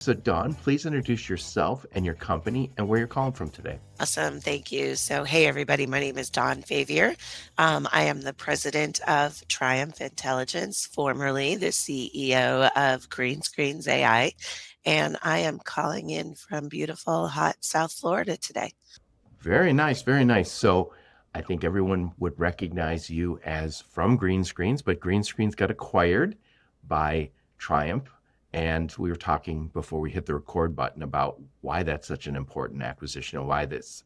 So, Dawn, please introduce yourself and your company and where you're calling from today. Awesome. Thank you. So, hey, everybody, my name is Dawn Favier. I am the president of Triumph Intelligence, formerly the CEO of Green Screens AI, and I am calling in from beautiful, hot South Florida today. Very nice, very nice. So, I think everyone would recognize you as from Green Screens, but Green Screens got acquired by Triumph. And we were talking before we hit the record button about why that's such an important acquisition and why this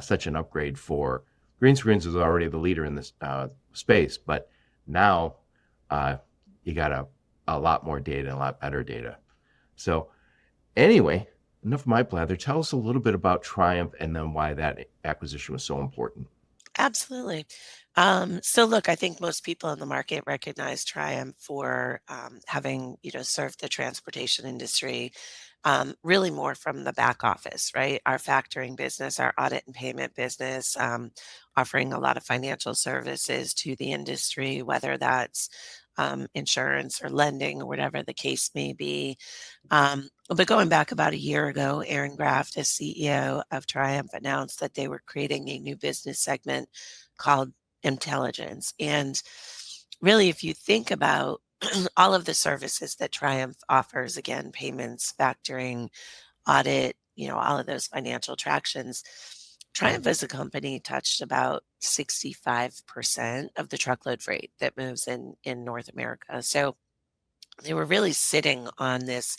such an upgrade for Green Screens was already the leader in this space, but now you got a lot more data, a lot better data. So, anyway, enough of my blather. Tell us a little bit about Triumph and then why that acquisition was so important. Absolutely. So look, I think most people in the market recognize Triumph for having, served the transportation industry really more from the back office, right? Our factoring business, our audit and payment business, offering a lot of financial services to the industry, whether that's insurance or lending or whatever the case may be. But going back about a year ago, Aaron Graft, as CEO of Triumph, announced that they were creating a new business segment called Intelligence. And really, if you think about all of the services that Triumph offers, again, payments, factoring, audit, all of those financial tractions, Triumph as a company touched about 65% of the truckload freight that moves in North America. So they were really sitting on this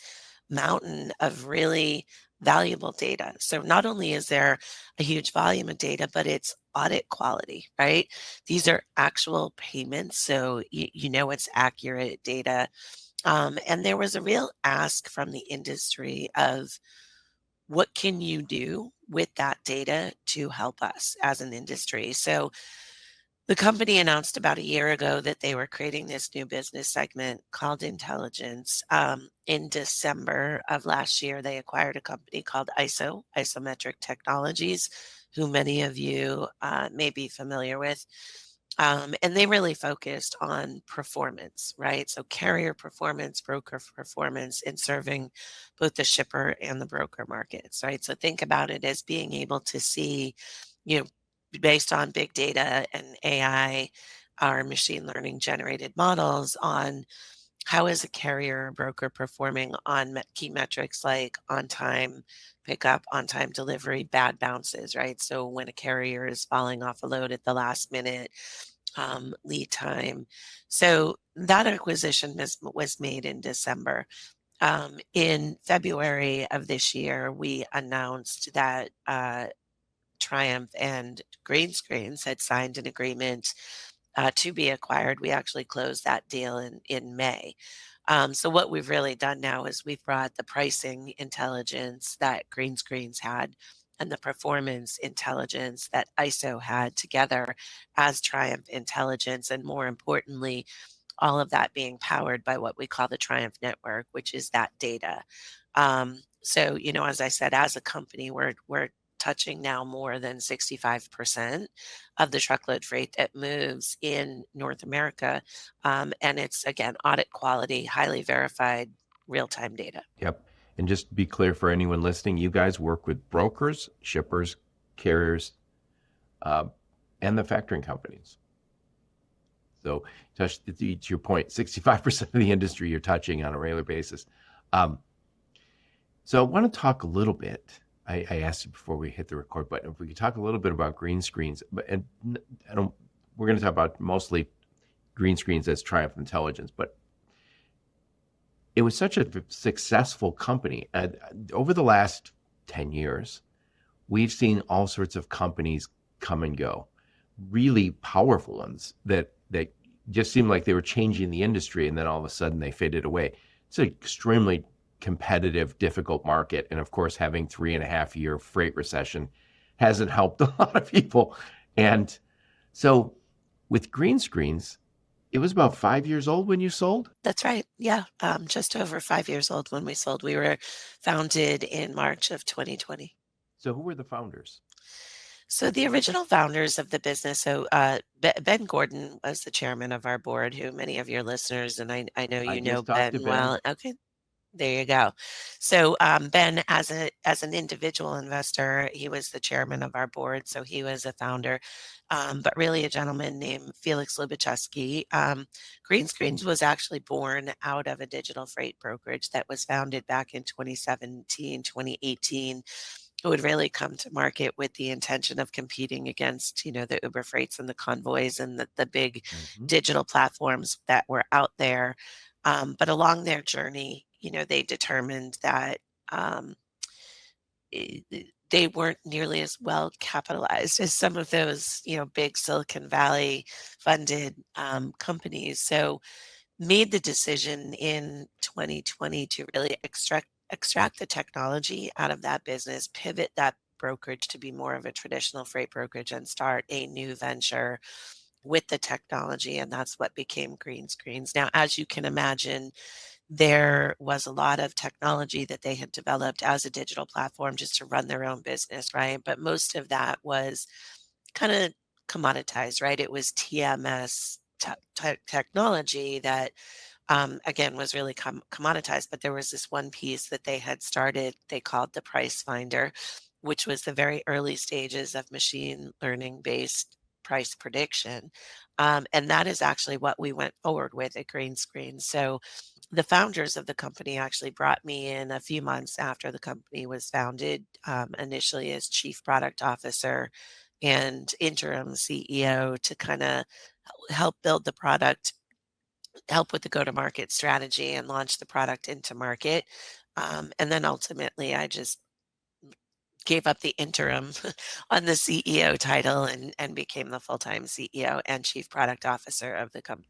mountain of really valuable data. So not only is there a huge volume of data, but it's audit quality, right? These are actual payments. So you know it's accurate data. And there was a real ask from the industry of what can you do with that data to help us as an industry? So the company announced about a year ago that they were creating this new business segment called Intelligence. In December of last year, they acquired a company called Isometric Technologies, who many of you may be familiar with. And they really focused on performance, right? So carrier performance, broker performance in serving both the shipper and the broker markets, right? So think about it as being able to see, you know, based on big data and AI, our machine learning generated models on how is a carrier or broker performing on key metrics like on time pickup, on time delivery, bad bounces, right? So when a carrier is falling off a load at the last minute, lead time. So that acquisition was made in December. In February of this year, we announced that Triumph and Green Screens had signed an agreement to be acquired. We actually closed that deal in May. So what we've really done now is we've brought the pricing intelligence that Green Screens had and the performance intelligence that ISO had together as Triumph Intelligence, and more importantly, all of that being powered by what we call the Triumph Network, which is that data. So, as I said, as a company, we're touching now more than 65% of the truckload freight that moves in North America. And it's, again, audit quality, highly verified, real time data. Yep. And just to be clear for anyone listening, you guys work with brokers, shippers, carriers, uh, and the factoring companies. So, to your point, 65% of the industry you're touching on a regular basis. Um, so, I want to talk a little bit. I asked you before we hit the record button if we could talk a little bit about Green Screens, and I don't. We're going to talk about mostly Green Screens as Triumph Intelligence, but it was such a successful company. Over the last 10 years, we've seen all sorts of companies come and go, really powerful ones that just seemed like they were changing the industry, and then all of a sudden they faded away. It's an extremely competitive, difficult market. And of course, having 3.5 year freight recession hasn't helped a lot of people. And so with Green Screens, it was about 5 years old when you sold. That's right. Yeah. Just over 5 years old when we sold. We were founded in March of 2020. So who were the founders? So the original founders of the business, so Ben Gordon was the chairman of our board, who many of your listeners, and I know I you know just talked to Ben Ben. well. Okay. There you go. So, Ben, as an individual investor, he was the chairman of our board, so he was a founder, but really a gentleman named Felix Lubiczewski. Greenscreens was actually born out of a digital freight brokerage that was founded back in 2017, 2018. It would really come to market with the intention of competing against, the Uber Freights and the Convoys and the big Mhm. digital platforms that were out there. But along their journey, they determined that um, they weren't nearly as well capitalized as some of those, big Silicon Valley funded companies. So made the decision in 2020 to really extract the technology out of that business, pivot that brokerage to be more of a traditional freight brokerage and start a new venture with the technology, and that's what became Green Screens. Now, as you can imagine, there was a lot of technology that they had developed as a digital platform just to run their own business, right? But most of that was kind of commoditized, right? It was TMS technology that again, was really commoditized. But there was this one piece that they had started, they called the price finder, which was the very early stages of machine learning based price prediction. And that is actually what we went forward with at Green Screen. So the founders of the company actually brought me in a few months after the company was founded, initially as chief product officer and interim CEO to kind of help build the product, help with the go-to-market strategy and launch the product into market. And then ultimately, I just gave up the interim on the CEO title and became the full-time CEO and chief product officer of the company.